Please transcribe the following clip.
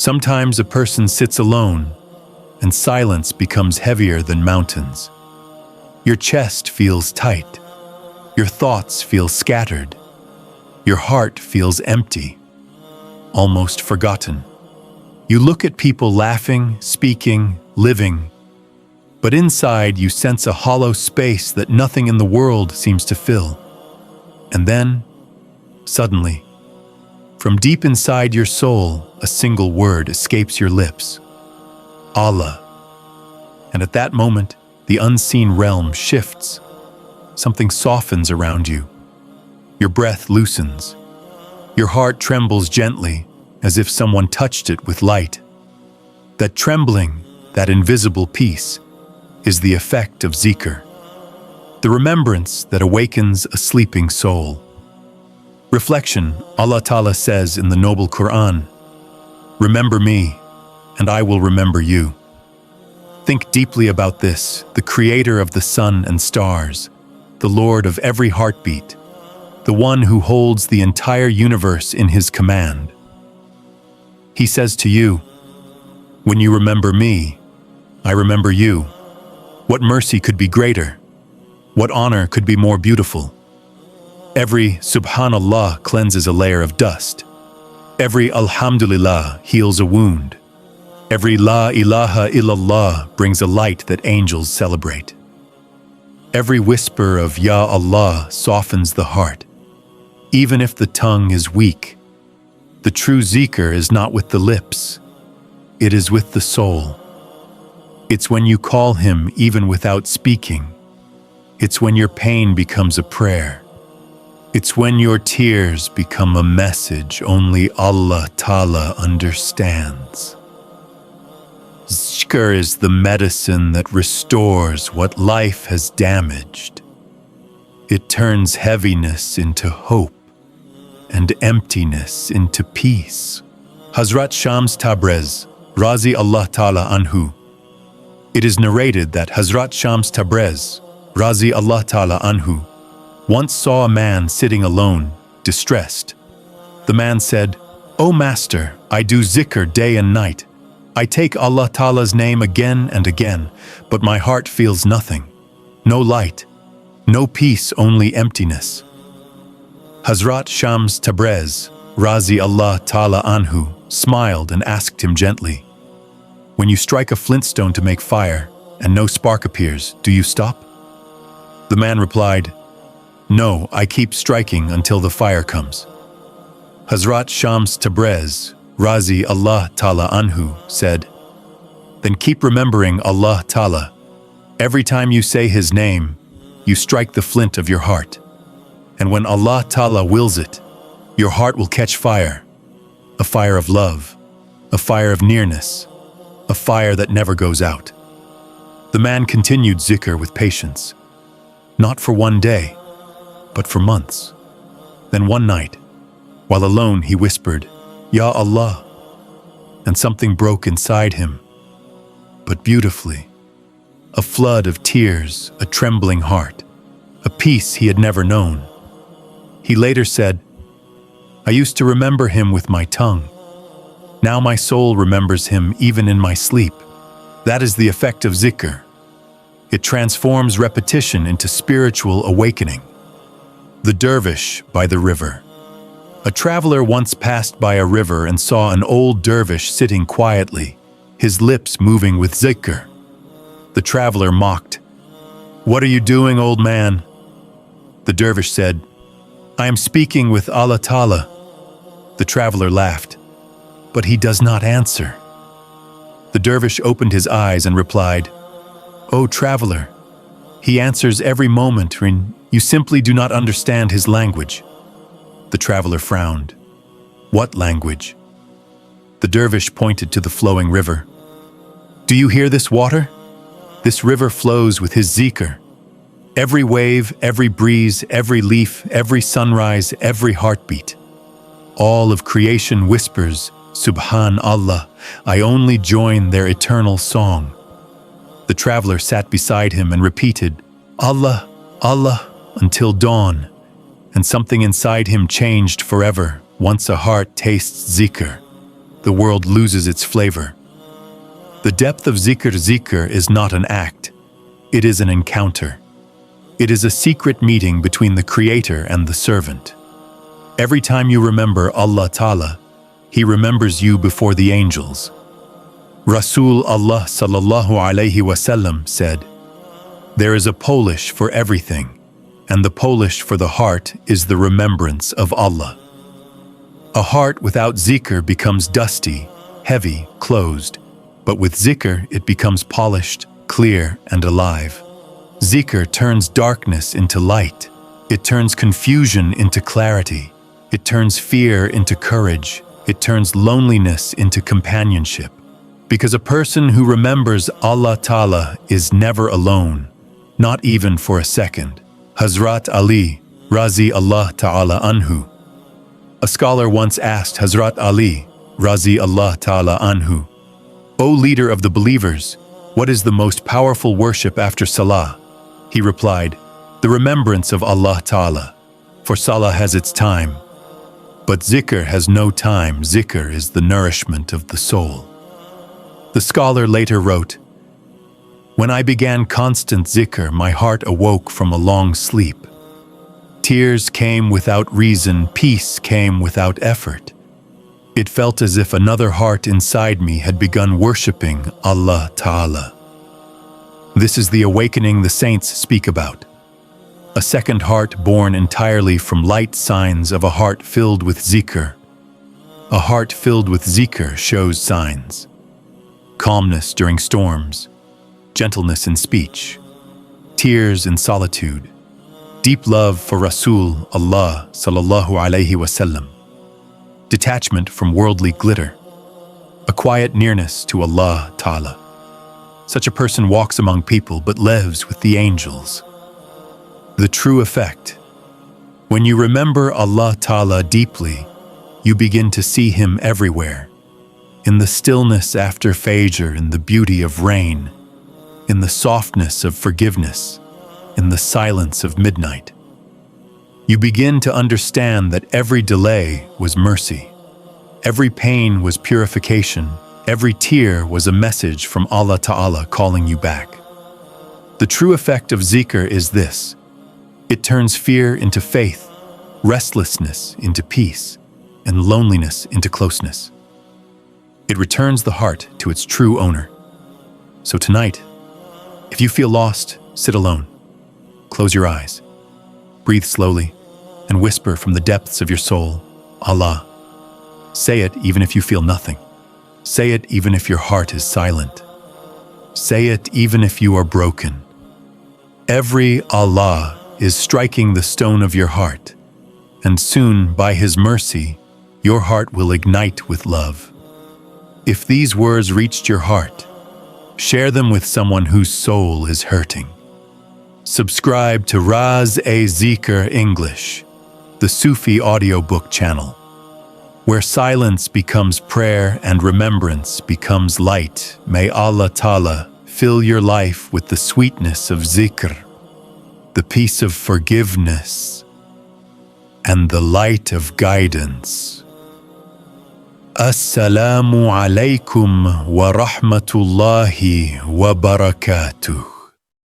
Sometimes a person sits alone, and silence becomes heavier than mountains. Your chest feels tight. Your thoughts feel scattered. Your heart feels empty, almost forgotten. You look at people laughing, speaking, living, but inside you sense a hollow space that nothing in the world seems to fill. And then, suddenly, from deep inside your soul, a single word escapes your lips: Allah. And at that moment, the unseen realm shifts. Something softens around you. Your breath loosens. Your heart trembles gently, as if someone touched it with light. That trembling, that invisible peace, is the effect of zikr, the remembrance that awakens a sleeping soul. Reflection: Allah Ta'ala says in the noble Quran, "Remember me, and I will remember you." Think deeply about this, the creator of the sun and stars, the Lord of every heartbeat, the one who holds the entire universe in his command. He says to you, "When you remember me, I remember you." What mercy could be greater? What honor could be more beautiful? Every Subhanallah cleanses a layer of dust. Every Alhamdulillah heals a wound. Every La ilaha illallah brings a light that angels celebrate. Every whisper of Ya Allah softens the heart, even if the tongue is weak. The true zikr is not with the lips, it is with the soul. It's when you call him even without speaking. It's when your pain becomes a prayer. It's when your tears become a message only Allah Ta'ala understands. Zikr is the medicine that restores what life has damaged. It turns heaviness into hope and emptiness into peace. Hazrat Shams Tabriz, Raaz-e-Allah Taalah anhu. It is narrated that Hazrat Shams Tabriz, Raaz-e-Allah Taalah anhu, once saw a man sitting alone, distressed. The man said, "O Master, I do zikr day and night. I take Allah Ta'ala's name again and again, but my heart feels nothing. No light, no peace, only emptiness." Hazrat Shams Tabriz, Raaz-e-Allah Taalah anhu, smiled and asked him gently, "When you strike a flintstone to make fire and no spark appears, do you stop?" The man replied, "No, I keep striking until the fire comes." Hazrat Shams Tabriz, Raaz-e-Allah Taalah anhu, said, "Then keep remembering Allah Ta'ala. Every time you say his name, you strike the flint of your heart. And when Allah Ta'ala wills it, your heart will catch fire, a fire of love, a fire of nearness, a fire that never goes out." The man continued zikr with patience, not for one day, but for months. Then one night, while alone, he whispered, "Ya Allah," and something broke inside him, but beautifully. A flood of tears, a trembling heart, a peace he had never known. He later said, "I used to remember him with my tongue. Now my soul remembers him even in my sleep." That is the effect of zikr. It transforms repetition into spiritual awakening. The dervish by the river. A traveler once passed by a river and saw an old dervish sitting quietly, his lips moving with zikr. The traveler mocked, "What are you doing, old man?" The dervish said, "I am speaking with Allah Ta'ala." The traveler laughed, "But he does not answer." The dervish opened his eyes and replied, "O traveler, he answers every moment when you simply do not understand his language." The traveler frowned. "What language?" The dervish pointed to the flowing river. "Do you hear this water? This river flows with his zikr. Every wave, every breeze, every leaf, every sunrise, every heartbeat. All of creation whispers, Subhanallah, I only join their eternal song." The traveler sat beside him and repeated, "Allah, Allah," until dawn, and something inside him changed forever once a heart tastes zikr. the world loses its flavor. The depth of zikr is not an act, it is an encounter. It is a secret meeting between the Creator and the servant. Every time you remember Allah Taalah, He remembers you before the angels. Rasul Allah sallallahu alayhi wasallam said, "There is a polish for everything, and the polish for the heart is the remembrance of Allah." A heart without zikr becomes dusty, heavy, closed, but with zikr it becomes polished, clear, and alive. Zikr turns darkness into light. It turns confusion into clarity. It turns fear into courage. It turns loneliness into companionship. Because a person who remembers Allah Taalah is never alone, not even for a second. Hazrat Ali, Raaz-e-Allah Taalah anhu. A scholar once asked Hazrat Ali, Raaz-e-Allah Taalah anhu, "O leader of the believers, what is the most powerful worship after Salah?" He replied, "The remembrance of Allah Taalah, for Salah has its time. But zikr has no time. Zikr is the nourishment of the soul." The scholar later wrote, "When I began constant zikr, my heart awoke from a long sleep. Tears came without reason, peace came without effort. It felt as if another heart inside me had begun worshipping Allah Taalah." This is the awakening the saints speak about. A second heart born entirely from light, signs of a heart filled with zikr. A heart filled with zikr shows signs: calmness during storms, gentleness in speech, tears in solitude, deep love for Rasul Allah sallallahu alayhi wasallam, detachment from worldly glitter, a quiet nearness to Allah Taalah. Such a person walks among people but lives with the angels. The true effect: when you remember Allah Taalah deeply, you begin to see Him everywhere. In the stillness after Fajr, in the beauty of rain, in the softness of forgiveness, in the silence of midnight. You begin to understand that every delay was mercy, every pain was purification, every tear was a message from Allah Ta'ala calling you back. The true effect of zikr is this: it turns fear into faith, restlessness into peace, and loneliness into closeness. It returns the heart to its true owner. So tonight, if you feel lost, sit alone. Close your eyes. Breathe slowly and whisper from the depths of your soul, Allah. Say it even if you feel nothing. Say it even if your heart is silent. Say it even if you are broken. Every Allah is striking the stone of your heart, and soon, by His mercy, your heart will ignite with love. If these words reached your heart, share them with someone whose soul is hurting. Subscribe to Raaz-e-Zikr English, the Sufi audiobook channel, where silence becomes prayer and remembrance becomes light. May Allah Ta'ala fill your life with the sweetness of zikr, the peace of forgiveness, and the light of guidance. Assalamu alaikum wa rahmatullahi wa barakatuh.